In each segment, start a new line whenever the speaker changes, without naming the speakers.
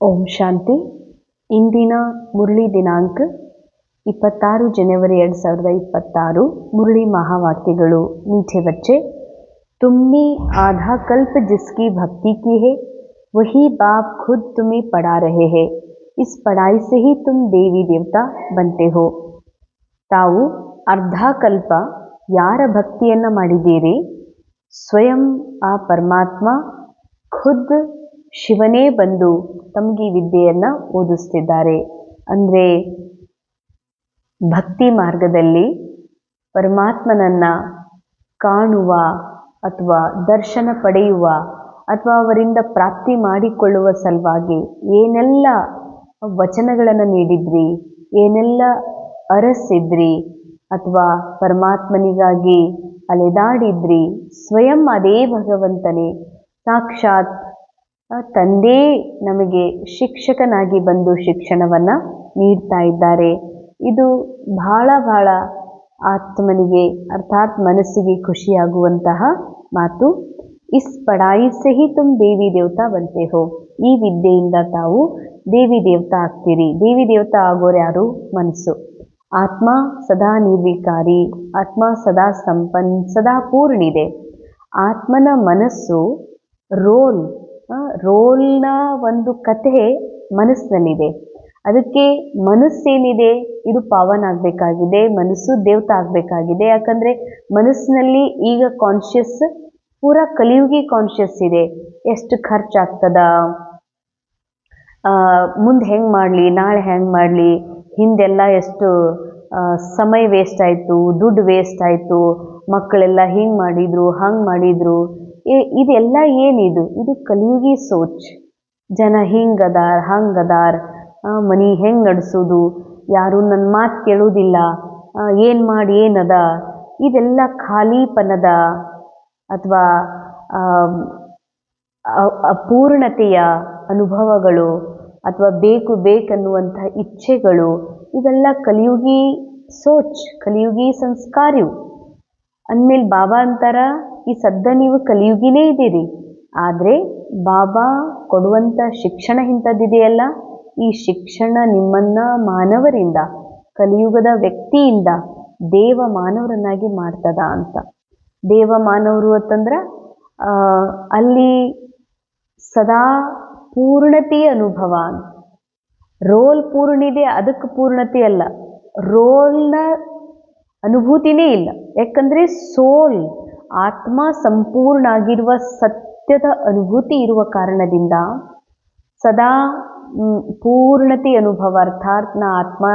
ಓಂ ಶಾಂತಿ. ಇಂದಿನ ಮುರಳಿ ದಿನಾಂಕ 26 ಜನವರಿ 2026. मुरली महावाक्यಗಳು. मीठे बच्चे, तुमने आधा कल्प जिसकी भक्ति की है वही बाप खुद तुम्हें पढ़ा रहे हैं. इस पढ़ाई से ही तुम देवी देवता बनते हो. ತಾವು ಅರ್ಧ ಕಲ್ಪ ಯಾರ ಭಕ್ತಿಯನ್ನು ಮಾಡಿದ್ದೀರಿ, ಸ್ವಯಂ ಆ ಪರಮಾತ್ಮ ಖುದ್ ಶಿವನೇ ಬಂದು ತಮಗೆ ವಿದ್ಯೆಯನ್ನು ಓದಿಸ್ತಿದ್ದಾರೆ. ಅಂದರೆ ಭಕ್ತಿ ಮಾರ್ಗದಲ್ಲಿ ಪರಮಾತ್ಮನನ್ನು ಕಾಣುವ ಅಥವಾ ದರ್ಶನ ಪಡೆಯುವ ಅಥವಾ ಅವರಿಂದ ಪ್ರಾಪ್ತಿ ಮಾಡಿಕೊಳ್ಳುವ ಸಲುವಾಗಿ ಏನೆಲ್ಲ ವಚನಗಳನ್ನು ನೀಡಿದ್ರಿ, ಏನೆಲ್ಲ ಅರಸಿದ್ರಿ ಅಥವಾ ಪರಮಾತ್ಮನಿಗಾಗಿ ಅಲೆದಾಡಿದ್ರಿ, ಸ್ವಯಂ ಅದೇ ಭಗವಂತನೇ ಸಾಕ್ಷಾತ್ ತಂದೆ ನಮಗೆ ಶಿಕ್ಷಕನಾಗಿ ಬಂದು ಶಿಕ್ಷಣವನ್ನು ನೀಡ್ತಾ ಇದ್ದಾರೆ. ಇದು ಬಹಳ ಆತ್ಮನಿಗೆ ಅರ್ಥಾತ್ ಮನಸ್ಸಿಗೆ ಖುಷಿಯಾಗುವಂತಹ ಮಾತು. ಇಸ್ ಪಢಾಯಿ ಸೆ ಹಿ ತುಮ್ ದೇವಿ ದೇವತಾ ಬಂತೆ ಹೋ. ಈ ವಿದ್ಯೆಯಿಂದ ತಾವು ದೇವಿ ದೇವತಾ ಆಗ್ತೀರಿ. ದೇವಿ ದೇವತಾ ಆಗೋರು ಯಾರು? ಮನಸ್ಸು. ಆತ್ಮ ಸದಾ ನಿರ್ವಿಕಾರಿ, ಆತ್ಮ ಸದಾ ಸಂಪನ್, ಸದಾ ಪೂರ್ಣಿದೆ. ಆತ್ಮನ ಮನಸ್ಸು ರೋಲ್ನ ಒಂದು ಕಥೆ ಮನಸ್ಸಿನಲ್ಲಿದೆ. ಅದಕ್ಕೆ ಮನಸ್ಸೇನಿದೆ, ಇದು ಪಾವನ ಆಗಬೇಕಾಗಿದೆ, ಮನಸ್ಸು ದೇವತಾ ಆಗಬೇಕಾಗಿದೆ. ಯಾಕಂದರೆ ಮನಸ್ಸಿನಲ್ಲಿ ಈಗ ಕಾನ್ಷಿಯಸ್ ಪೂರಾ ಕಲಿಯುಗಿ ಕಾನ್ಷಿಯಸ್ ಇದೆ. ಎಷ್ಟು ಖರ್ಚಾಗ್ತದ, ಮುಂದೆ ಹೆಂಗೆ ಮಾಡಲಿ, ನಾಳೆ ಹೆಂಗೆ ಮಾಡಲಿ, ಹಿಂದೆಲ್ಲ ಎಷ್ಟು ಸಮಯ ವೇಸ್ಟ್ ಆಯಿತು, ದುಡ್ಡು ವೇಸ್ಟ್ ಆಯಿತು, ಮಕ್ಕಳೆಲ್ಲ ಹಿಂಗೆ ಮಾಡಿದರು, ಹಂಗೆ ಮಾಡಿದರು. ಇದೆಲ್ಲ ಏನಿದು? ಇದು ಕಲಿಯುಗಿ ಸೋಚ್. ಜನ ಹಿಂಗದಾರ್ ಹಂಗದಾರ್, ಮನೆ ಹೆಂಗೆ ನಡೆಸೋದು, ಯಾರು ನನ್ನ ಮಾತು ಕೇಳೋದಿಲ್ಲ, ಏನು ಮಾಡಿ ಏನದ, ಇದೆಲ್ಲ ಖಾಲಿಪನದ ಅಥವಾ ಅಪೂರ್ಣತೆಯ ಅನುಭವಗಳು ಅಥವಾ ಬೇಕನ್ನುವಂಥ ಇಚ್ಛೆಗಳು, ಇವೆಲ್ಲ ಕಲಿಯುಗಿ ಸೋಚ್, ಕಲಿಯುಗಿ ಸಂಸ್ಕಾರವು. ಅಂದಮೇಲೆ ಬಾಬಾ ಅಂತಾರ, ಈ ಸದ್ದ ನೀವು ಕಲಿಯುಗಿನೇ ಇದ್ದೀರಿ. ಆದರೆ ಬಾಬಾ ಕೊಡುವಂಥ ಶಿಕ್ಷಣ ಇಂಥದ್ದಿದೆಯಲ್ಲ, ಈ ಶಿಕ್ಷಣ ನಿಮ್ಮನ್ನು ಮಾನವರಿಂದ, ಕಲಿಯುಗದ ವ್ಯಕ್ತಿಯಿಂದ ದೇವ ಮಾನವರನ್ನಾಗಿ ಮಾಡ್ತದ ಅಂತ. ದೇವ ಮಾನವರು ಅಂತಂದ್ರೆ ಅಲ್ಲಿ ಸದಾ ಪೂರ್ಣತೆಯ ಅನುಭವ. ರೋಲ್ ಪೂರ್ಣಿದೆ, ಅದಕ್ಕೆ ಪೂರ್ಣತೆ ಅಲ್ಲ, ರೋಲ್ನ ಅನುಭೂತಿನೇ ಇಲ್ಲ. ಯಾಕಂದರೆ ಸೋಲ್ ಆತ್ಮ ಸಂಪೂರ್ಣ ಆಗಿರುವ ಸತ್ಯದ ಅನುಭೂತಿ ಇರುವ ಕಾರಣದಿಂದ ಸದಾ ಪೂರ್ಣತೆ ಅನುಭವ. ಅರ್ಥಾತ್ ನಾ ಆತ್ಮ,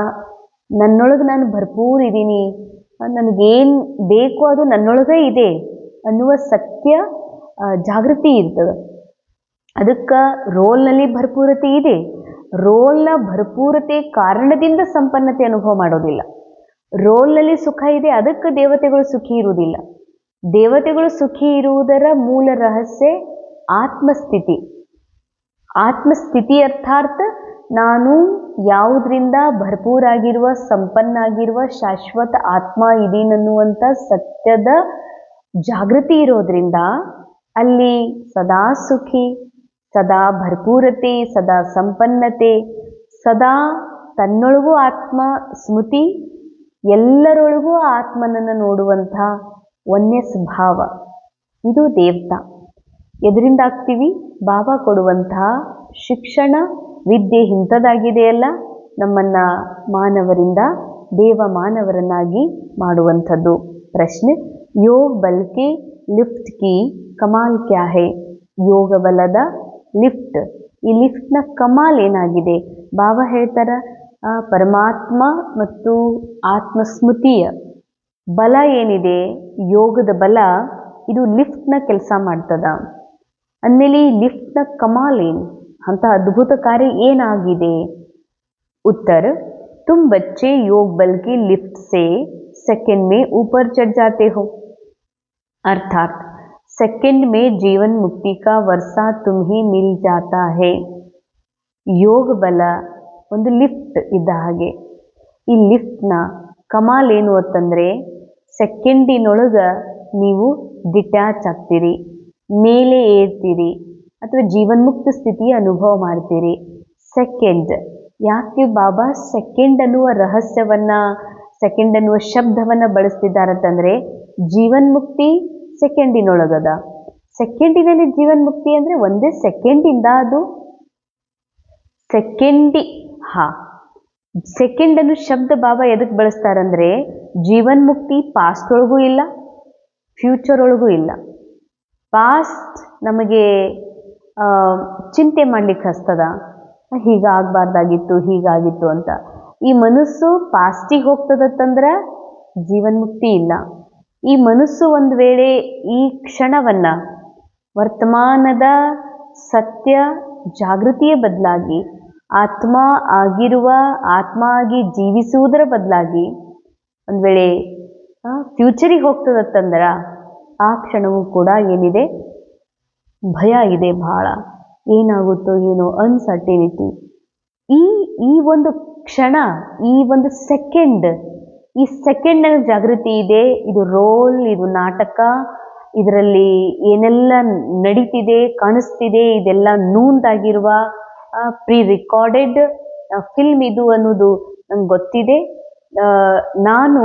ನನ್ನೊಳಗೆ ನಾನು ಭರ್ಪೂರ್ ಇದ್ದೀನಿ, ನನಗೇನು ಬೇಕು ಅದು ನನ್ನೊಳಗೆ ಇದೆ ಅನ್ನುವ ಸತ್ಯ ಜಾಗೃತಿ ಇರ್ತದೆ. ಅದಕ್ಕೆ ರೋಲ್ನಲ್ಲಿ ಭರ್ಪೂರತೆ ಇದೆ. ರೋಲ್ನ ಭರ್ಪೂರತೆ ಕಾರಣದಿಂದ ಸಂಪನ್ನತೆ ಅನುಭವ ಮಾಡೋದಿಲ್ಲ. ರೋಲ್ನಲ್ಲಿ ಸುಖ ಇದೆ, ಅದಕ್ಕೆ ದೇವತೆಗಳು ಸುಖಿ ಇರುವುದಿಲ್ಲ. ದೇವತೆಗಳು ಸುಖಿ ಇರುವುದರ ಮೂಲ ರಹಸ್ಯ ಆತ್ಮಸ್ಥಿತಿ. ಆತ್ಮಸ್ಥಿತಿ ಅರ್ಥಾತ್ ನಾನು ಯಾವುದರಿಂದ ಭರ್ಪೂರಾಗಿರುವ, ಸಂಪನ್ನಾಗಿರುವ ಶಾಶ್ವತ ಆತ್ಮ ಇದೀನನ್ನುವಂಥ ಸತ್ಯದ ಜಾಗೃತಿ ಇರೋದ್ರಿಂದ ಅಲ್ಲಿ ಸದಾ ಸುಖಿ, ಸದಾ ಭರ್ಪೂರತೆ, ಸದಾ ಸಂಪನ್ನತೆ, ಸದಾ ತನ್ನೊಳಗೂ ಆತ್ಮ ಸ್ಮೃತಿ, ಎಲ್ಲರೊಳಗೂ ಆತ್ಮನನ್ನು ನೋಡುವಂಥ ವನ್ಯ ಸ್ವಭಾವ. ಇದು ದೇವತಾ. ಎದರಿಂದ ಆಗ್ತೀವಿ? ಬಾಬಾ ಕೊಡುವಂತಹ ಶಿಕ್ಷಣ ವಿದ್ಯೆ ಇಂಥದ್ದಾಗಿದೆಯಲ್ಲ, ನಮ್ಮನ್ನು ಮಾನವರಿಂದ ದೇವ ಮಾನವರನ್ನಾಗಿ ಮಾಡುವಂಥದ್ದು. ಪ್ರಶ್ನೆ, ಯೋಗ ಬಲ್ಕೆ ಲಿಫ್ಟ್ ಕಿ ಕಮಾಲ್ ಕ್ಯಾ ಹೇ? ಯೋಗ ಬಲದ ಲಿಫ್ಟ್, ಈ ಲಿಫ್ಟ್ನ ಕಮಾಲ್ ಏನಾಗಿದೆ? ಬಾಬಾ ಹೇಳ್ತಾರ, ಪರಮಾತ್ಮ ಮತ್ತು ಆತ್ಮಸ್ಮೃತಿಯ ಬಲ ಏನಿದೆ, ಯೋಗದ ಬಲ, ಇದು ಲಿಫ್ಟ್ನ ಕೆಲಸ ಮಾಡ್ತದ. ಅಂದಮೇಲೆ ಈ ಲಿಫ್ಟ್ನ ಕಮಾಲ್ ಏನು, ಅಂತ ಅದ್ಭುತ ಕಾರ್ಯ ಏನಾಗಿದೆ? ಉತ್ತರ, ತುಮ್ ಬಚ್ಚೆ ಯೋಗ ಬಲ್ की लिफ्ट से सेकंड में ऊपर चढ़ जाते हो. अर्थात सेकंड में जीवन मुक्ति का वर्षा तुम्हें मिल जाता है. ಯೋಗ ಬಲ ಒಂದು ಲಿಫ್ಟ್ ಇದ್ದ ಹಾಗೆ. ಈ ಲಿಫ್ಟ್ನ ಕಮಾಲ್ ಏನು ಅಂತಂದರೆ, ಸೆಕೆಂಡಿನೊಳಗೆ ನೀವು ಡಿಟ್ಯಾಚ್ ಆಗ್ತೀರಿ, ಮೇಲೆ ಏರ್ತೀರಿ ಅಥವಾ ಜೀವನ್ಮುಕ್ತ ಸ್ಥಿತಿಯ ಅನುಭವ ಮಾಡ್ತೀರಿ. ಸೆಕೆಂಡ್. ಯಾಕೆ ಬಾಬಾ ಸೆಕೆಂಡ್ ಅನ್ನುವ ರಹಸ್ಯವನ್ನ, ಸೆಕೆಂಡ್ ಅನ್ನುವ ಶಬ್ದವನ್ನ ಬಳಸ್ತಿದ್ದಾರಂತಂದ್ರೆ ಜೀವನ್ಮುಕ್ತಿ ಸೆಕೆಂಡಿನೊಳಗದ. ಸೆಕೆಂಡಿನಲ್ಲಿ ಜೀವನ್ಮುಕ್ತಿ ಅಂದ್ರೆ ಒಂದೇ ಸೆಕೆಂಡಿಂದ ಅದು ಸೆಕೆಂಡ್ ಅನ್ನೋ ಶಬ್ದ ಬಾಬಾ ಎದಕ್ಕೆ ಬಳಸ್ತಾರಂದ್ರೆ ಜೀವನ್ಮುಕ್ತಿ ಪಾಸ್ಟ್ ಒಳಗೂ ಇಲ್ಲ, ಫ್ಯೂಚರ್ ಒಳಗೂ ಇಲ್ಲ. ಪಾಸ್ಟ್ ನಮಗೆ ಚಿಂತೆ ಮಾಡ್ಲಿಕ್ಕೆ ಹಸ್ತದ, ಹೀಗಾಗಬಾರ್ದಾಗಿತ್ತು ಹೀಗಾಗಿತ್ತು ಅಂತ. ಈ ಮನಸ್ಸು ಪಾಸ್ಟಿಗೆ ಹೋಗ್ತದತ್ತಂದ್ರ ಜೀವನ್ಮುಕ್ತಿ ಇಲ್ಲ. ಈ ಮನಸ್ಸು ಒಂದು ವೇಳೆ ಈ ಕ್ಷಣವನ್ನ ವರ್ತಮಾನದ ಸತ್ಯ ಜಾಗೃತಿಯ ಬದಲಾಗಿ ಆತ್ಮ ಆಗಿ ಜೀವಿಸುವುದರ ಬದಲಾಗಿ ಒಂದು ವೇಳೆ ಫ್ಯೂಚರಿಗೆ ಹೋಗ್ತದತ್ತಂದ್ರ ಆ ಕ್ಷಣವೂ ಕೂಡ ಏನಿದೆ, ಭಯ ಇದೆ ಬಹಳ. ಏನಾಗುತ್ತೋ ಏನೋ ಅನ್ಸರ್ಟಿನಿಟಿ. ಈ ಒಂದು ಕ್ಷಣ, ಈ ಒಂದು ಸೆಕೆಂಡ್, ಈ ಸೆಕೆಂಡ್ ನನಗೆ ಜಾಗೃತಿ ಇದೆ. ಇದು ರೋಲ್, ಇದು ನಾಟಕ, ಇದರಲ್ಲಿ ಏನೆಲ್ಲ ನಡೀತಿದೆ ಕಾಣಿಸ್ತಿದೆ, ಇದೆಲ್ಲ ನೂಂದಾಗಿರುವ ಪ್ರೀ ರಿಕಾರ್ಡೆಡ್ ಫಿಲ್ಮ್ ಇದು ಅನ್ನೋದು ನಂಗೆ ಗೊತ್ತಿದೆ. ನಾನು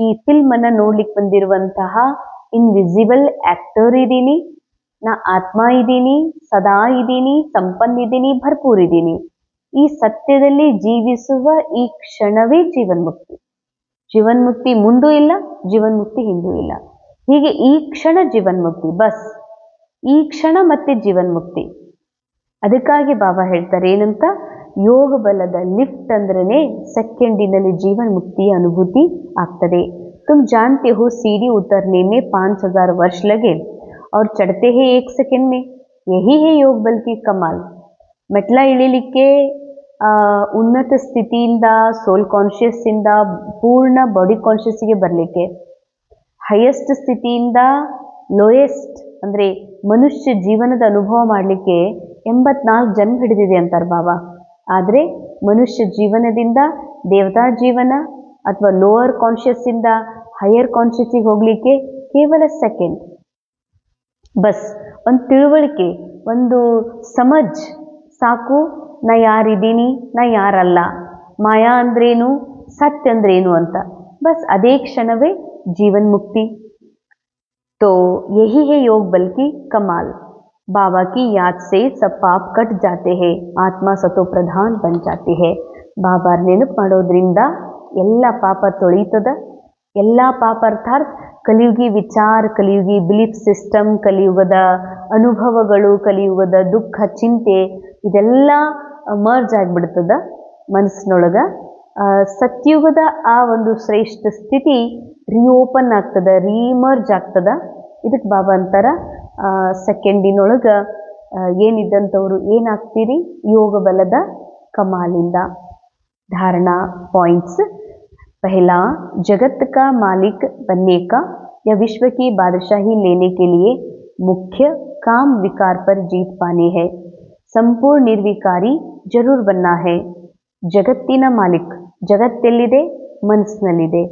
ಈ ಫಿಲ್ಮನ್ನು ನೋಡ್ಲಿಕ್ಕೆ ಬಂದಿರುವಂತಹ ಇನ್ವಿಸಿಬಲ್ ಆಕ್ಟರ್ ಇದ್ದೀನಿ. ನಾ ಆತ್ಮ ಇದ್ದೀನಿ, ಸದಾ ಇದ್ದೀನಿ, ಸಂಪನ್ನಿದ್ದೀನಿ, ಭರ್ಪೂರ್ ಇದ್ದೀನಿ. ಈ ಸತ್ಯದಲ್ಲಿ ಜೀವಿಸುವ ಈ ಕ್ಷಣವೇ ಜೀವನ್ಮುಕ್ತಿ. ಜೀವನ್ಮುಕ್ತಿ ಮುಂದೂ ಇಲ್ಲ, ಜೀವನ್ಮುಕ್ತಿ ಹಿಂದೂ ಇಲ್ಲ. ಹೀಗೆ ಈ ಕ್ಷಣ ಜೀವನ್ಮುಕ್ತಿ, ಬಸ್ ಈ ಕ್ಷಣ ಮತ್ತೆ ಜೀವನ್ಮುಕ್ತಿ. ಅದಕ್ಕಾಗಿ ಬಾಬಾ ಹೇಳ್ತಾರೆ ಏನಂತ, ಯೋಗ ಬಲದ ಲಿಫ್ಟ್ ಅಂದ್ರೇ ಸೆಕೆಂಡಿನಲ್ಲಿ ಜೀವನ್ಮುಕ್ತಿಯ ಅನುಭೂತಿ ಆಗ್ತದೆ. तुम जानते हो सीढ़ी उतरने में 5000 वर्ष लगे और चढ़ते हैं 1 सेकेंड में. यही है योग बल की कमाल. ಮೆಟ್ಲ ಇಳಿಲಿಕ್ಕೆ ಉನ್ನತ ಸ್ಥಿತಿಯಿಂದ ಸೋಲ್ ಕಾನ್ಷಿಯಸ್ ಇಂದ ಪೂರ್ಣ ಬಾಡಿ ಕಾನ್ಷಿಯಸ್ಗೆ ಬರಲಿಕ್ಕೆ, ಹೈಯೆಸ್ಟ್ ಸ್ಥಿತಿಯಿಂದ ಲೋಯೆಸ್ಟ್ ಅಂದರೆ ಮನುಷ್ಯ ಜೀವನದ ಅನುಭವ ಮಾಡಲಿಕ್ಕೆ 84 ಜನ್ಮ ಹಿಡಿದಿದೆ ಅಂತಾರೆ ಬಾಬಾ. ಆದರೆ ಮನುಷ್ಯ ಜೀವನದಿಂದ ದೇವತಾ ಜೀವನ ಅಥವಾ ಲೋವರ್ ಕಾನ್ಷಿಯಸ್ ಇಂದ ಹೈಯರ್ ಕಾನ್ಷಿಯಸ್ಸಿಗೆ ಹೋಗಲಿಕ್ಕೆ ಕೇವಲ ಸೆಕೆಂಡ್. ಬಸ್ ಒಂದು ತಿಳುವಳಿಕೆ, ಒಂದು ಸಮಜ್ ಸಾಕು. ನಾ ಯಾರಿದ್ದೀನಿ, ನಾ ಯಾರಲ್ಲ, ಮಾಯಾ ಅಂದ್ರೇನು, ಸತ್ಯ ಅಂದ್ರೇನು ಅಂತ. ಬಸ್ ಅದೇ ಕ್ಷಣವೇ ಜೀವನ್ಮುಕ್ತಿ. तो यही है योग बल की कमाल. बाबा की याद से सब पाप कट जाते हैं, आत्मा सतो प्रधान बन जाती है. ಬಾಬಾ ನೆನಪು ಮಾಡೋದ್ರಿಂದ ಎಲ್ಲ ಪಾಪ ತೊಳೀತದ. ಎಲ್ಲ ಪಾಪ ಅರ್ಥಾತ್ ಕಲಿಯುಗಿ ವಿಚಾರ, ಕಲಿಯುಗಿ ಬಿಲೀಫ್ ಸಿಸ್ಟಮ್, ಕಲಿಯುಗದ ಅನುಭವಗಳು, ಕಲಿಯುಗದ ದುಃಖ ಚಿಂತೆ ಇದೆಲ್ಲ ಮರ್ಜ್ ಆಗಿಬಿಡ್ತದ ಮನಸ್ಸಿನೊಳಗ. ಸತ್ಯುಗದ ಆ ಒಂದು ಶ್ರೇಷ್ಠ ಸ್ಥಿತಿ ರಿಓಪನ್ ಆಗ್ತದ, ರೀಮರ್ಜ್ ಆಗ್ತದ. ಇದಕ್ಕೆ ಬಾಬಾ ಅಂತಾರ ಸೆಕೆಂಡಿನೊಳಗೆ ಏನಿದ್ದಂಥವ್ರು ಏನಾಗ್ತೀರಿ, ಯೋಗ ಬಲದ ಕಮಾಲಿಂದ. धारणा पॉइंट्स. पहला, जगत का मालिक बनने का या विश्व की बादशाही लेने के लिए मुख्य काम विकार पर जीत पाने है. संपूर्ण निर्विकारी जरूर बनना है. ಜಗತ್ತಿನ ಮಾಲಿಕ್, ಜಗತ್ತೆಲ್ಲಿದೆ, ಮನಸ್ಸಿನಲ್ಲಿದೆ.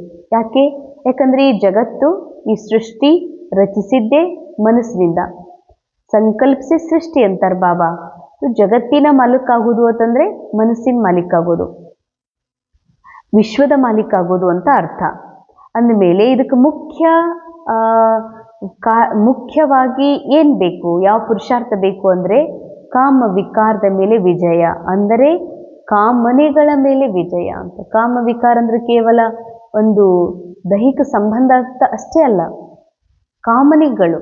ಯಾಕಂದ್ರೆ ಈ ಜಗತ್ತು, ಈ ಸೃಷ್ಟಿ ರಚಿಸಿದ್ದೇ ಮನಸ್ಸಿನಿಂದ. ಸಂಕಲ್ಪಿಸಿ ಸೃಷ್ಟಿ ಅಂತಾರೆ ಬಾಬಾ. ಜಗತ್ತಿನ ಮಾಲೀಕ ಆಗೋದು ಅಂತಂದ್ರೆ ಮನಸ್ಸಿನ ಮಾಲೀಕ ಆಗೋದು, ವಿಶ್ವದ ಮಾಲೀಕ ಆಗೋದು ಅಂತ ಅರ್ಥ. ಅಂದಮೇಲೆ ಇದಕ್ಕೆ ಮುಖ್ಯವಾಗಿ ಏನು ಬೇಕು, ಯಾವ ಪುರುಷಾರ್ಥ ಬೇಕು ಅಂದರೆ ಕಾಮ ವಿಕಾರದ ಮೇಲೆ ವಿಜಯ, ಅಂದರೆ ಕಾಮನೆಗಳ ಮೇಲೆ ವಿಜಯ ಅಂತ. ಕಾಮ ವಿಕಾರ ಅಂದರೆ ಕೇವಲ ಒಂದು ದೈಹಿಕ ಸಂಬಂಧ ಅಷ್ಟೇ ಅಲ್ಲ, ಕಾಮನೆಗಳು.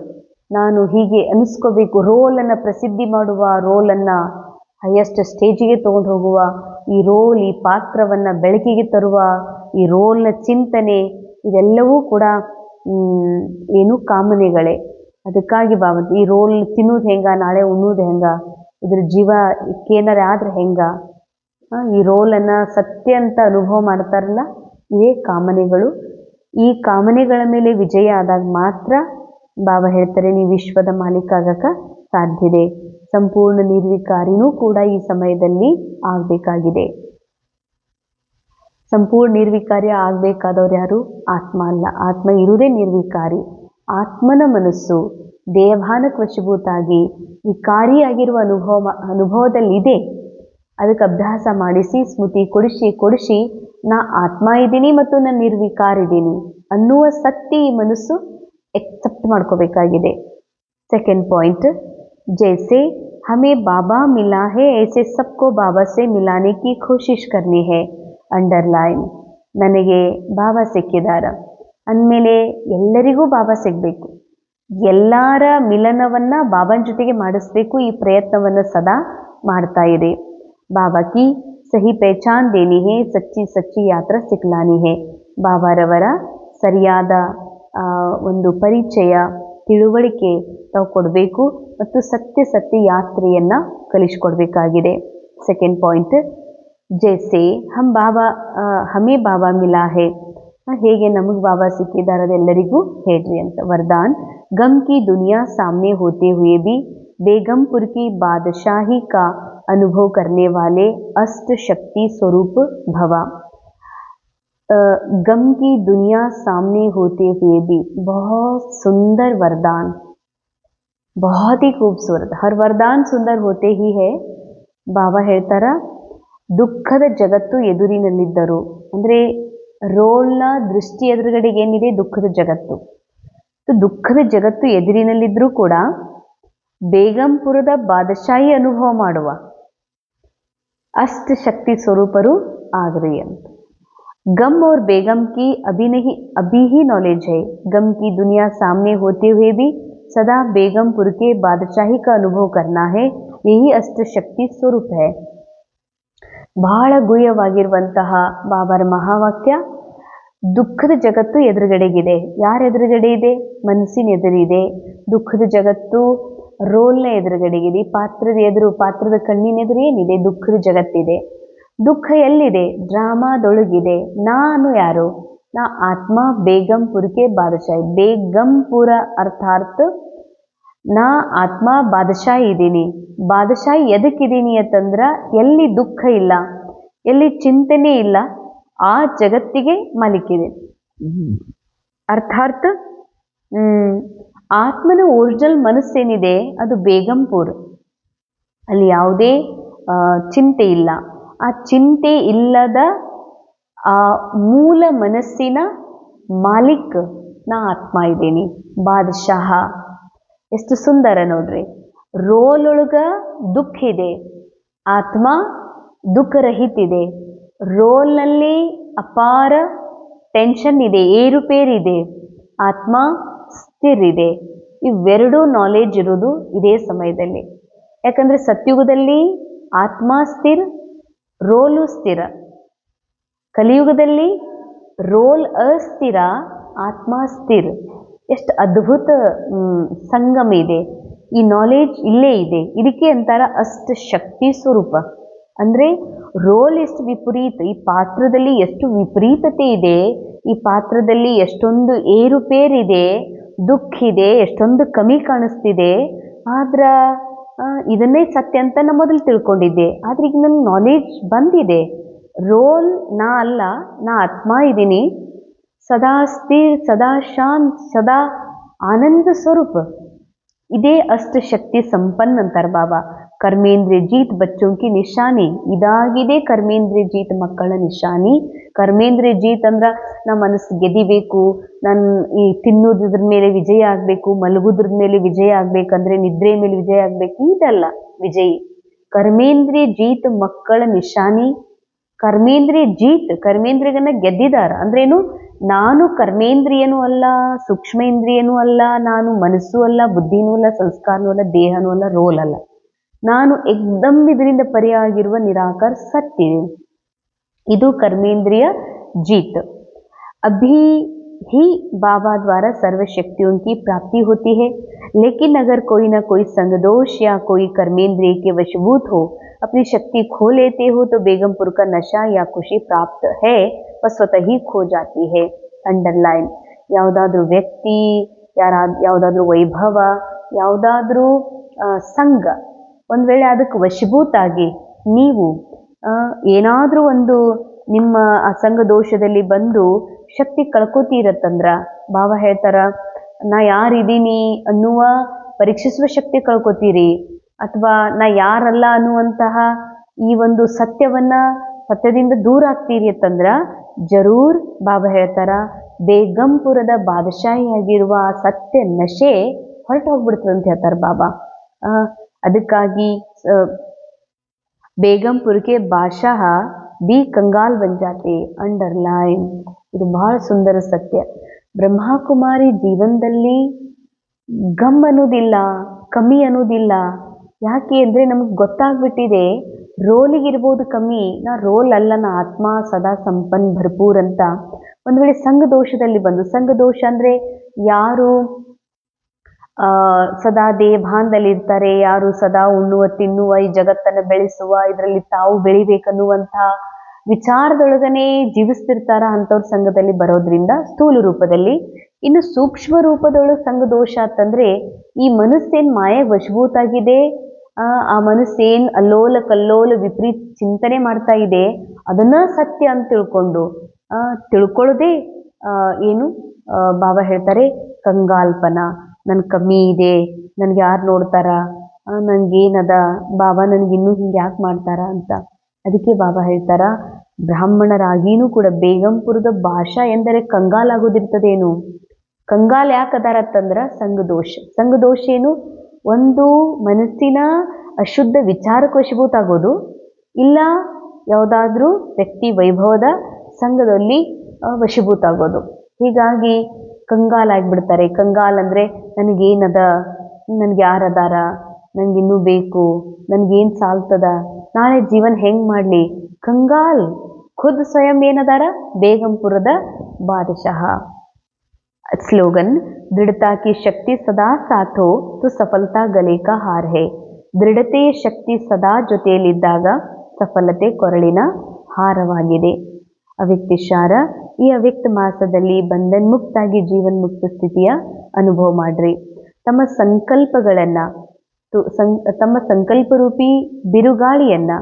ನಾನು ಹೀಗೆ ಅನಿಸ್ಕೋಬೇಕು, ರೋಲನ್ನು ಪ್ರಸಿದ್ಧಿ ಮಾಡುವ, ರೋಲನ್ನು ಹೈಯೆಸ್ಟ್ ಸ್ಟೇಜಿಗೆ ತೊಗೊಂಡು ಹೋಗುವ, ಈ ರೋಲ್, ಈ ಪಾತ್ರವನ್ನು ಬೆಳಕಿಗೆ ತರುವ, ಈ ರೋಲ್ನ ಚಿಂತನೆ, ಇದೆಲ್ಲವೂ ಕೂಡ ಏನು ಕಾಮನೆಗಳೇ. ಅದಕ್ಕಾಗಿ ಬಾಬಾ ಈ ರೋಲ್ ತಿನ್ನೋದು ಹೆಂಗ, ನಾಳೆ ಉಣ್ಣೋದು ಹೆಂಗ, ಇದ್ರ ಜೀವ ಏನಾರ ಆದ್ರೆ ಹೆಂಗ, ಈ ರೋಲನ್ನು ಸತ್ಯ ಅಂತ ಅನುಭವ ಮಾಡ್ತಾರಲ್ಲ, ಇವೇ ಕಾಮನೆಗಳು. ಈ ಕಾಮನೆಗಳ ಮೇಲೆ ವಿಜಯ ಆದಾಗ ಮಾತ್ರ ಬಾಬಾ ಹೇಳ್ತಾರೆ ನೀವು ವಿಶ್ವದ ಮಾಲೀಕ ಆಗಕ್ಕೆ ಸಾಧ್ಯ ಇದೆ. ಸಂಪೂರ್ಣ ನಿರ್ವಿಕಾರಿನೂ ಕೂಡ ಈ ಸಮಯದಲ್ಲಿ ಆಗಬೇಕಾಗಿದೆ. ಸಂಪೂರ್ಣ ನಿರ್ವಿಕಾರಿ ಆಗಬೇಕಾದವ್ರು ಯಾರು? ಆತ್ಮ ಅಲ್ಲ. ಆತ್ಮ ಇರುವುದೇ ನಿರ್ವಿಕಾರಿ. ಆತ್ಮನ ಮನಸ್ಸು ದೇವಭಾನಕ್ಕೆ ವಶೀಭೂತಾಗಿ ವಿಕಾರಿಯಾಗಿರುವ ಅನುಭವದಲ್ಲಿದೆ. ಅದಕ್ಕೆ ಅಭ್ಯಾಸ ಮಾಡಿಸಿ ಸ್ಮೃತಿ ಕೊಡಿಸಿ ನಾ ಆತ್ಮ ಇದ್ದೀನಿ ಮತ್ತು ನಾನು ನಿರ್ವಿಕಾರ ಇದ್ದೀನಿ ಅನ್ನುವ ಸತ್ಯ ಈ ಮನಸ್ಸು एक्सेप्ट ಮಾಡ್ಕೋಬೇಕಾಗಿದೆ. सेकंड पॉइंट, जैसे हमें बाबा मिला है ऐसे सबको बाबा से मिलाने की कोशिश करनी है. अंडरलाइन, ನನಗೆ ಬಾಬಾ ಸಿಕ್ಕಿದಾರ ಅಂದಮೇಲೆ ಎಲ್ಲರಿಗೂ ಬಾಬಾ ಸಿಗಬೇಕು, ಎಲ್ಲರ ಮಿಲನವನ್ನ ಬಾಬಾನ ಜೊತೆಗೆ ಮಾಡಿಸ್ಬೇಕು. ಈ ಪ್ರಯತ್ನವನ್ನು ಸದಾ ಮಾಡ್ತಾ ಇದೆ. ಬಾಬಾ ಕಿ ಸಹಿ ಪಹಚಾನ್ ದೇನಿ ಹೇ, ಸಚ್ಚಿ ಸಚ್ಚಿ ಯಾತ್ರಾ ಸಿಕ್ಲಾನಿ ಹೇ. ಬಾಬಾರವರ ಸರಿಯಾದ ಒಂದು ಪರಿಚಯ ತಿಳುವಳಿಕೆ ತಾವು ಕೊಡಬೇಕು ಮತ್ತು ಸತ್ಯ ಯಾತ್ರೆಯನ್ನು ಕಲಿಸ್ಕೊಡ್ಬೇಕಾಗಿದೆ. ಸೆಕೆಂಡ್ ಪಾಯಿಂಟ್, ಜೈಸೆ ಹಮೇ ಬಾಬಾ ಮಿಲಾ ಹೇ, ಹೇಗೆ ನಮಗೆ ಬಾಬಾ ಸಿಕ್ಕಿದ್ದಾರೆ ಅದೆಲ್ಲರಿಗೂ ಹೇಳ್ರಿ ಅಂತ. ವರದಾನ್, ಗಮ್ ಕಿ ದುನಿಯಾ ಸಾಮನೆ ಹೋತೆ ಹುಯೇ ಭಿ ಬೇಗಂಪುರ್ ಕಿ ಬಾದಶಾಹಿ ಕಾ ಅನುಭವ करने वाले अष्ट शक्ति स्वरूप भव. गम की दुनिया सामने होते हुए भी, बहुत सुंदर वरदान, बहुत ही खूबसूरत. हर वरदान सुंदर होते ही है. ಬಾಬಾ ಹೇಳ್ತಾರ, ದುಃಖದ ಜಗತ್ತು ಎದುರಿನಲ್ಲಿದ್ದರು ಅಂದರೆ ರೋಲ್ನ ದೃಷ್ಟಿ ಎದುರುಗಡೆಗೆ ಏನಿದೆ, ದುಃಖದ ಜಗತ್ತು. ದುಃಖದ ಜಗತ್ತು ಎದುರಿನಲ್ಲಿದ್ದರೂ ಕೂಡ ಬೇಗಂಪುರದ ಬಾದಶಾಹಿ ಅನುಭವ ಮಾಡುವ ಅಷ್ಟ ಶಕ್ತಿ ಸ್ವರೂಪರು ಆಗ್ರಿ ಅಂತ. गम और बेगम की अभी ही नॉलेज है. गम की दुनिया सामने होते हुए भी सदा बेगमपुर के बादशाही का अनुभव करना है. यही अष्ट शक्ति स्वरूप है. ಬಹಳ ಗುಹ್ಯವಾಗಿರುವಂತಹ ಬಾಬಾರ ಮಹಾವಾಕ್ಯ. ದುಃಖದ ಜಗತ್ತು ಎದುರುಗಡೆಗಿದೆ. ಯಾರ ಎದುರುಗಡೆ ಇದೆ? ಮನಸ್ಸಿನ ಎದುರಿದೆ. ದುಃಖದ ಜಗತ್ತು ರೋಲ್ನ ಎದುರುಗಡೆಗಿದೆ. ಪಾತ್ರದ ಕಣ್ಣಿನ ಎದುರು ಏನಿದೆ? ದುಃಖದ ಜಗತ್ತಿದೆ. ದುಃಖ ಎಲ್ಲಿದೆ? ಡ್ರಾಮಾದೊಳಗಿದೆ. ನಾನು ಯಾರು? ನಾ ಆತ್ಮ ಬೇಗಂಪುರಕ್ಕೆ ಬಾದಶಾಹಿ. ಬೇಗಂಪುರ ಅರ್ಥಾತ್ ನಾ ಆತ್ಮ ಬಾದಶಾಹಿ ಇದ್ದೀನಿ. ಬಾದಶಾಹಿ ಎದಕ್ಕಿದ್ದೀನಿ ಅಂತಂದ್ರೆ ಎಲ್ಲಿ ದುಃಖ ಇಲ್ಲ, ಎಲ್ಲಿ ಚಿಂತನೆ ಇಲ್ಲ, ಆ ಜಗತ್ತಿಗೆ ಮಾಲೀಕಿದೆ. ಅರ್ಥಾತ್ ಆತ್ಮನ ಒರಿಜಿನಲ್ ಮನಸ್ಸೇನಿದೆ ಅದು ಬೇಗಂಪುರ್. ಅಲ್ಲಿ ಯಾವುದೇ ಚಿಂತೆ ಇಲ್ಲ. ಆ ಚಿಂತೆ ಇಲ್ಲದ ಆ ಮೂಲ ಮನಸ್ಸಿನ ಮಾಲಿಕ್ ನಾ ಆತ್ಮ ಇದ್ದೀನಿ, ಬಾದಶಾಹ. ಎಷ್ಟು ಸುಂದರ ನೋಡ್ರಿ. ರೋಲ್ ಒಳಗ ದುಃಖ ಇದೆ, ಆತ್ಮ ದುಃಖರಹಿತಿದೆ. ರೋಲ್ನಲ್ಲಿ ಅಪಾರ ಟೆನ್ಷನ್ ಇದೆ, ಏರುಪೇರಿದೆ, ಆತ್ಮ ಸ್ಥಿರ ಇದೆ. ಇವೆರಡೂ ನಾಲೆಜ್ ಇರೋದು ಇದೇ ಸಮಯದಲ್ಲಿ. ಯಾಕಂದ್ರೆ ಸತ್ಯುಗದಲ್ಲಿ ಆತ್ಮ ಸ್ಥಿರ, ರೋಲು ಸ್ಥಿರ. ಕಲಿಯುಗದಲ್ಲಿ ರೋಲ್ ಅಸ್ಥಿರ, ಆತ್ಮ ಸ್ಥಿರ. ಎಷ್ಟು ಅದ್ಭುತ ಸಂಗಮ ಇದೆ. ಈ ನಾಲೆಜ್ ಇಲ್ಲೇ ಇದೆ. ಇದಕ್ಕೆ ಅಂತಾರ ಅಷ್ಟ ಶಕ್ತಿ ಸ್ವರೂಪ. ಅಂದರೆ ರೋಲ್ ಎಷ್ಟು ವಿಪರೀತ, ಈ ಪಾತ್ರದಲ್ಲಿ ಎಷ್ಟು ವಿಪರೀತತೆ ಇದೆ, ಈ ಪಾತ್ರದಲ್ಲಿ ಎಷ್ಟೊಂದು ಏರುಪೇರಿದೆ, ದುಃಖ ಇದೆ, ಎಷ್ಟೊಂದು ಕಮ್ಮಿ ಕಾಣಿಸ್ತಿದೆ. ಆದ್ರೆ ಇದನ್ನೇ ಸತ್ಯ ಅಂತ ನಾ ಮೊದಲು ತಿಳ್ಕೊಂಡಿದ್ದೆ. ಆದರೆ ಈಗ ನನ್ನ ನಾಲೆಜ್ ಬಂದಿದೆ. ರೋಲ್ ನಾ ಅಲ್ಲ, ನಾ ಆತ್ಮ ಇದ್ದೀನಿ. ಸದಾ ಸ್ಥಿರ, ಸದಾ ಶಾಂತ್, ಸದಾ ಆನಂದ ಸ್ವರೂಪ. ಇದೇ ಅಷ್ಟ ಶಕ್ತಿ ಸಂಪನ್ನ ಅಂತಾರೆ ಬಾಬಾ. ಕರ್ಮೇಂದ್ರಿಯ ಜೀತ್ ಬಚ್ಚೋಂಕಿ ನಿಶಾನಿ. ಇದಾಗಿದೆ ಕರ್ಮೇಂದ್ರಿಯ ಜೀತ್ ಮಕ್ಕಳ ನಿಶಾನಿ. ಕರ್ಮೇಂದ್ರಿಯ ಜೀತ್ ಅಂದ್ರೆ ನಾ ಮನಸ್ಸು ಗೆದಿಬೇಕು, ನಾನು ಈ ತಿನ್ನೋದ್ರ ಮೇಲೆ ವಿಜಯ ಆಗಬೇಕು, ಮಲಗೋದ್ರ ಮೇಲೆ ವಿಜಯ ಆಗಬೇಕಂದ್ರೆ ನಿದ್ರೆ ಮೇಲೆ ವಿಜಯ ಆಗಬೇಕು, ಇದಲ್ಲ ವಿಜಯಿ. ಕರ್ಮೇಂದ್ರಿಯ ಜೀತ್ ಮಕ್ಕಳ ನಿಶಾನಿ. ಕರ್ಮೇಂದ್ರಿಯ ಜೀತ್, ಕರ್ಮೇಂದ್ರಿಯಗನ್ನ ಗೆದ್ದಿದಾರ ಅಂದ್ರೇನು? ನಾನು ಕರ್ಮೇಂದ್ರಿಯನೂ ಅಲ್ಲ, ಸೂಕ್ಷ್ಮೇಂದ್ರಿಯನೂ ಅಲ್ಲ, ನಾನು ಮನಸ್ಸು ಅಲ್ಲ, ಬುದ್ಧಿನೂ ಅಲ್ಲ, ಸಂಸ್ಕಾರನೂ ಅಲ್ಲ, ದೇಹನೂ ಅಲ್ಲ, ರೋಲ್ ಅಲ್ಲ. ನಾನು ಏಕ್ದಮ್ ಇದರಿಂದ ಪರಿಯಾಗಿರುವ ನಿರಾಕಾರ ಸತ್ಯ. ಇದು ಕರ್ಮೇಂದ್ರಿಯ जीत. अभी ही बाबा द्वारा सर्व शक्तियों की प्राप्ति होती है, लेकिन अगर कोई ना कोई संगदोष या कोई कर्मेंद्रिय के वशभूत हो, अपनी शक्ति खो लेते हो, तो बेगमपुर का नशा या खुशी प्राप्त है वह स्वतः ही खो जाती है. अंडरलाइन. ಯಾವುದಾದ್ರೂ ವ್ಯಕ್ತಿ, ಯಾವುದಾದ್ರೂ ವೈಭವ, ಯಾವುದಾದ್ರೂ ಸಂಘ ಒಂದು ವೇಳೆ ಅದಕ್ಕೆ ವಶಭೂತ ಆಗಿ ನೀವು ಏನಾದರೂ ಒಂದು ನಿಮ್ಮ ಅಸಂಗ ದೋಷದಲ್ಲಿ ಬಂದು ಶಕ್ತಿ ಕಳ್ಕೊತೀರತ್ತಂದ್ರ ಬಾಬಾ ಹೇಳ್ತಾರ, ನಾ ಯಾರಿದ್ದೀನಿ ಅನ್ನುವ ಪರೀಕ್ಷಿಸುವ ಶಕ್ತಿ ಕಳ್ಕೊತೀರಿ, ಅಥವಾ ನಾ ಯಾರಲ್ಲ ಅನ್ನುವಂತಹ ಈ ಒಂದು ಸತ್ಯದಿಂದ ದೂರ ಆಗ್ತೀರಿ ಅಂತಂದ್ರ ಜರೂರ್ ಬಾಬಾ ಹೇಳ್ತಾರ ಬೇಗಂಪುರದ ಬಾದಶಾಹಿಯಾಗಿರುವ ಆ ಸತ್ಯ ನಶೆ ಹೊರಟು ಹೋಗ್ಬಿಡ್ತದೆ ಅಂತ ಹೇಳ್ತಾರೆ ಬಾಬಾ. ಅದಕ್ಕಾಗಿ ಬೇಗಂಪುರಕ್ಕೆ ಬಾದಶಾಹ ಬಿ ಕಂಗಾಲ್ ಬಂಜಾತೆ, ಅಂಡರ್ಲೈನ್. ಇದು ಬಹಳ ಸುಂದರ ಸತ್ಯ. ಬ್ರಹ್ಮಕುಮಾರಿ ಜೀವನದಲ್ಲಿ ಗಮ್ ಅನ್ನೋದಿಲ್ಲ, ಕಮ್ಮಿ ಅನ್ನೋದಿಲ್ಲ. ಯಾಕೆ ಅಂದರೆ ನಮಗೆ ಗೊತ್ತಾಗ್ಬಿಟ್ಟಿದೆ ರೋಲಿಗಿರ್ಬೋದು ಕಮ್ಮಿ, ನಾ ರೋಲ್ ಅಲ್ಲ, ನಾ ಆತ್ಮ ಸದಾ ಸಂಪನ್ ಭರ್ಪೂರ್ ಅಂತ. ಒಂದು ವೇಳೆ ಸಂಘದೋಷದಲ್ಲಿ ಬಂದು, ಸಂಘದೋಷ ಅಂದರೆ ಯಾರು ಸದಾ ದೇಹಭಾನದಲ್ಲಿರ್ತಾರೆ, ಯಾರು ಸದಾ ಉಣ್ಣುವ ತಿನ್ನುವ ಈ ಜಗತ್ತನ್ನು ಬೆಳೆಸುವ ಇದರಲ್ಲಿ ತಾವು ಬೆಳಿಬೇಕನ್ನುವಂಥ ವಿಚಾರದೊಳಗನೆ ಜೀವಿಸ್ತಿರ್ತಾರ ಅಂಥವ್ರ ಸಂಘದಲ್ಲಿ ಬರೋದ್ರಿಂದ ಸ್ಥೂಲ ರೂಪದಲ್ಲಿ. ಇನ್ನು ಸೂಕ್ಷ್ಮ ರೂಪದೊಳಗೆ ಸಂಘ ದೋಷ ಅಂತಂದ್ರೆ ಈ ಮನಸ್ಸೇನು ಮಾಯೆ ವಶಭೂತ ಆಗಿದೆ, ಆ ಮನಸ್ಸೇನು ಅಲ್ಲೋಲ ಕಲ್ಲೋಲ ವಿಪರೀತ ಚಿಂತನೆ ಮಾಡ್ತಾ ಇದೆ, ಅದನ್ನ ಸತ್ಯ ಅಂತ ತಿಳ್ಕೊಳ್ಳೋದೇ ಏನು ಬಾಬಾ ಹೇಳ್ತಾರೆ ಕಂಗಾಲ್ಪನ. ನನ್ ಕಮ್ಮಿ ಇದೆ, ನನ್ಗೆ ಯಾರು ನೋಡ್ತಾರ, ನನ್ಗೇನದ ಬಾಬಾ ನನಗಿನ್ನೂ ಹಿಂಗೆ ಯಾಕೆ ಮಾಡ್ತಾರ ಅಂತ. ಅದಕ್ಕೆ ಬಾಬಾ ಹೇಳ್ತಾರ ಬ್ರಾಹ್ಮಣರಾಗಿನೂ ಕೂಡ ಬೇಗಂಪುರದ ಭಾಷಾ ಎಂದರೆ ಕಂಗಾಲಾಗೋದಿರ್ತದೇನು. ಕಂಗಾಲ್ ಯಾಕೆ ಅದಾರತ್ತಂದ್ರ ಸಂಘದೋಷ ಏನು, ಒಂದು ಮನಸ್ಸಿನ ಅಶುದ್ಧ ವಿಚಾರಕ್ಕೆ ವಶಭೂತ ಆಗೋದು, ಇಲ್ಲ ಯಾವುದಾದ್ರೂ ವ್ಯಕ್ತಿ ವೈಭವದ ಸಂಘದಲ್ಲಿ ವಶಭೂತ ಆಗೋದು. ಹೀಗಾಗಿ ಕಂಗಾಲಾಗ್ಬಿಡ್ತಾರೆ. ಕಂಗಾಲ್ ಅಂದರೆ ನನಗೇನದ, ನನ್ಗೆ ಯಾರದಾರ, ನನಗಿನ್ನೂ ಬೇಕು, ನನಗೇನು ಸಾಲ್ತದ, ನಾಳೆ ಜೀವನ ಹೆಂಗೆ ಮಾಡಲಿ. ಕಂಗಾಲ್ ಖುದ್ ಸ್ವಯಂ ಏನದಾರ ಬೇಗಂಪುರದ ಬಾದಶಾಹ. ಸ್ಲೋಗನ್ ದೃಢತಾ ಕಿ ಶಕ್ತಿ ಸದಾ ಸಾಥ್ ಹೋ ತೋ ಸಫಲತಾ ಗಲೆ ಕಾ ಹಾರ್ ಹೇ. ದೃಢತೆಯ ಶಕ್ತಿ ಸದಾ ಜೊತೆಯಲ್ಲಿದ್ದಾಗ ಸಫಲತೆ ಕೊರಳಿನ ಹಾರವಾಗಿದೆ. ಅವ್ಯಕ್ತಿಶಾರ, ಈ ಅವ್ಯಕ್ತ ಮಾಸದಲ್ಲಿ ಬಂಧನ್ ಮುಕ್ತಾಗಿ ಜೀವನ್ ಮುಕ್ತ ಸ್ಥಿತಿಯ ಅನುಭವ ಮಾಡ್ರಿ. ತಮ್ಮ ಸಂಕಲ್ಪರೂಪಿ ಬಿರುಗಾಳಿಯನ್ನ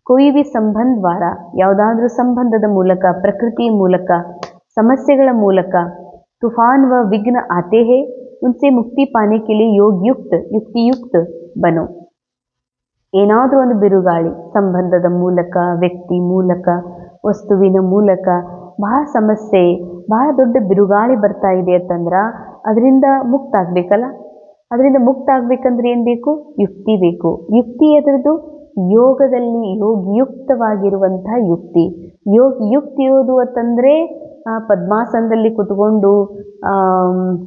कोई भी संबंध द्वारा ಯಾವುದಾದ್ರೂ ಸಂಬಂಧದ ಮೂಲಕ, ಪ್ರಕೃತಿಯ ಮೂಲಕ, ಸಮಸ್ಯೆಗಳ ಮೂಲಕ तूफान व विघ्न आते हैं, उनसे मुक्ति पाने के लिए युक्तियुक्त बनो. ಏನಾದರೂ ಒಂದು ಬಿರುಗಾಳಿ ಸಂಬಂಧದ ಮೂಲಕ, ವ್ಯಕ್ತಿ ಮೂಲಕ, ವಸ್ತುವಿನ ಮೂಲಕ ಬಹಳ ಸಮಸ್ಯೆ, ಬಹಳ ದೊಡ್ಡ ಬಿರುಗಾಳಿ ಬರ್ತಾ ಇದೆ ಅಂತಂದ್ರ ಅದರಿಂದ ಮುಕ್ತ ಆಗ್ಬೇಕಲ್ಲ. ಅದರಿಂದ ಮುಕ್ತ ಆಗ್ಬೇಕಂದ್ರೆ ಏನು ಬೇಕು? ಯುಕ್ತಿ ಬೇಕು. ಯುಕ್ತಿ ಎದ್ರದ್ದು? ಯೋಗದಲ್ಲಿ ಯೋಗಯುಕ್ತವಾಗಿರುವಂತಹ ಯುಕ್ತಿ. ಯೋಗಯುಕ್ತ ಇರೋದು ಅಂತಂದ್ರೆ ಪದ್ಮಾಸನದಲ್ಲಿ ಕುತ್ಕೊಂಡು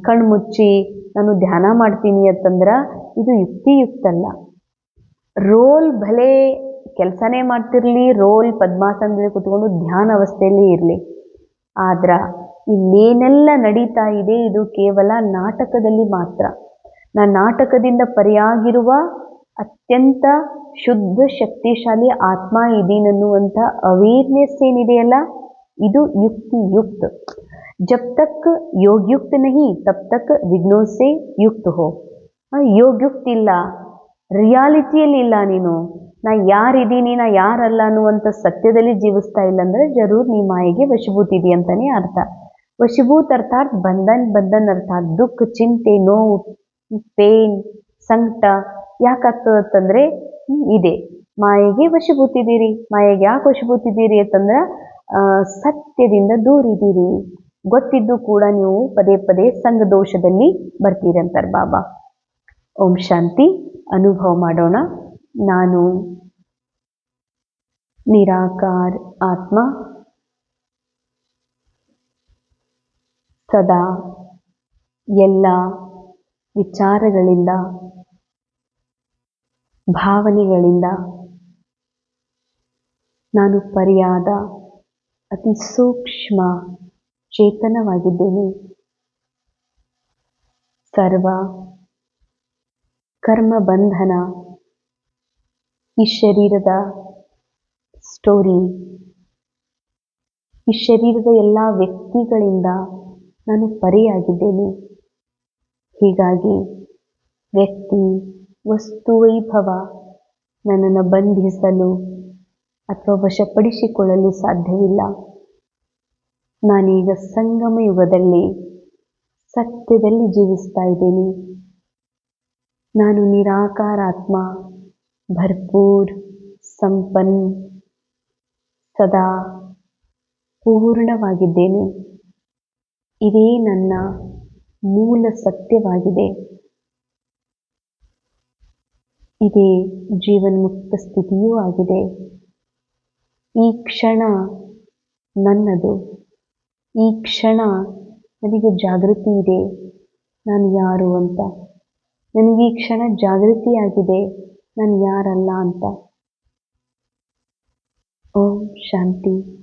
ಕಣ್ಮುಚ್ಚಿ ನಾನು ಧ್ಯಾನ ಮಾಡ್ತೀನಿ ಅಂತಂದ್ರ ಇದು ಯುಕ್ತಿಯುಕ್ತ ಅಲ್ಲ. ರೋಲ್ ಭಲೆ ಕೆಲಸನೇ ಮಾಡ್ತಿರ್ಲಿ, ರೋಲ್ ಪದ್ಮಾಸನದಲ್ಲಿ ಕುತ್ಕೊಂಡು ಧ್ಯಾನ ಅವಸ್ಥೆಯಲ್ಲಿ ಇರಲಿ, ಆದ್ರ ಇನ್ನೇನೆಲ್ಲ ನಡೀತಾ ಇದೆ ಇದು ಕೇವಲ ನಾಟಕದಲ್ಲಿ ಮಾತ್ರ. ನಾಟಕದಿಂದ ಪರಿಯಾಗಿರುವ ಅತ್ಯಂತ ಶುದ್ಧ ಶಕ್ತಿಶಾಲಿ ಆತ್ಮ ಇದೀನನ್ನುವಂಥ ಅವೇರ್ನೆಸ್ ಏನಿದೆಯಲ್ಲ, ಇದು ಯುಕ್ತಿಯುಕ್ತ. ಜಬ್ ತಕ್ ಯೋಗಯುಕ್ತ ನಹಿ ತಬ್ ತಕ್ ವಿಘ್ನೋ ಸೆ ಯುಕ್ತ ಹೋ. ಯೋಗಯುಕ್ತ ಇಲ್ಲ, ರಿಯಾಲಿಟಿಯಲ್ಲಿ ಇಲ್ಲ, ನೀನು ನಾ ಯಾರಿದ್ದೀನಿ ನಾ ಯಾರಲ್ಲ ಅನ್ನುವಂಥ ಸತ್ಯದಲ್ಲಿ ಜೀವಿಸ್ತಾ ಇಲ್ಲ ಅಂದ್ರೆ ಜರೂರ್ ನೀ ಮಾಯೆಗೆ ವಶಭೂತಿದಿ ಅಂತಾನೆ ಅರ್ಥ. ವಶಭೂತ್ ಅರ್ಥಾತ್ ಬಂಧನ್ ಅರ್ಥಾತ್ ದುಃಖ, ಚಿಂತೆ, ನೋವು, ಪೇನ್, ಸಂಕಟ ಯಾಕಾಗ್ತದಂತಂದ್ರೆ ಇದೆ ಮಾಯೆಗೆ ವಶಭೂತಿದ್ದೀರಿ. ಮಾಯೆಗೆ ಯಾಕೆ ವಶಭೂತಿದ್ದೀರಿ ಅಂತಂದ್ರೆ ಸತ್ಯದಿಂದ ದೂರಿದ್ದೀರಿ. ಗೊತ್ತಿದ್ದು ಕೂಡ ನೀವು ಪದೇ ಪದೇ ಸಂಘ ದೋಷದಲ್ಲಿ ಬರ್ತೀರಿ ಅಂತಾರೆ ಬಾಬಾ. ಓಂ ಶಾಂತಿ. ಅನುಭವ ಮಾಡೋಣ. ನಾನು ನಿರಾಕಾರ ಆತ್ಮ, ಸದಾ ಎಲ್ಲ ವಿಚಾರಗಳಿಂದ, ಭಾವನೆಗಳಿಂದ ನಾನು ಪರಿಯಾದ ಅತಿ ಸೂಕ್ಷ್ಮ ಚೇತನವಾಗಿದ್ದೇನೆ. ಸರ್ವ ಕರ್ಮ ಬಂಧನ, ಈ ಶರೀರದ ಸ್ಟೋರಿ, ಈ ಶರೀರದ ಎಲ್ಲ ವ್ಯಕ್ತಿಗಳಿಂದ ನಾನು ಪರಿಯಾಗಿದ್ದೇನೆ. ಹೀಗಾಗಿ ವ್ಯಕ್ತಿ, ವಸ್ತು, ವೈಭವ ನನ್ನನ್ನು ಬಂಧಿಸಲು ಅಥವಾ ವಶಪಡಿಸಿಕೊಳ್ಳಲು ಸಾಧ್ಯವಿಲ್ಲ. ನಾನೀಗ ಸಂಗಮ ಯುಗದಲ್ಲಿ ಸತ್ಯದಲ್ಲಿ ಜೀವಿಸ್ತಾ ಇದ್ದೇನೆ. ನಾನು ನಿರಾಕಾರ ಆತ್ಮ, ಭರ್ಪೂರ್ ಸಂಪನ್, ಸದಾ ಪೂರ್ಣವಾಗಿದ್ದೇನೆ. ಇದೇ ನನ್ನ ಮೂಲ ಸತ್ಯವಾಗಿದೆ. ಇದೇ ಜೀವನ್ಮುಕ್ತ ಸ್ಥಿತಿಯೂ ಆಗಿದೆ. ಈ ಕ್ಷಣ ನನ್ನದು. ಈ ಕ್ಷಣ ನನಗೆ ಜಾಗೃತಿ ಇದೆ, ನಾನು ಯಾರು ಅಂತ. ನನಗೆ ಈ ಕ್ಷಣ ಜಾಗೃತಿಯಾಗಿದೆ, ನಾನು ಯಾರಲ್ಲ ಅಂತ. ಓಂ ಶಾಂತಿ.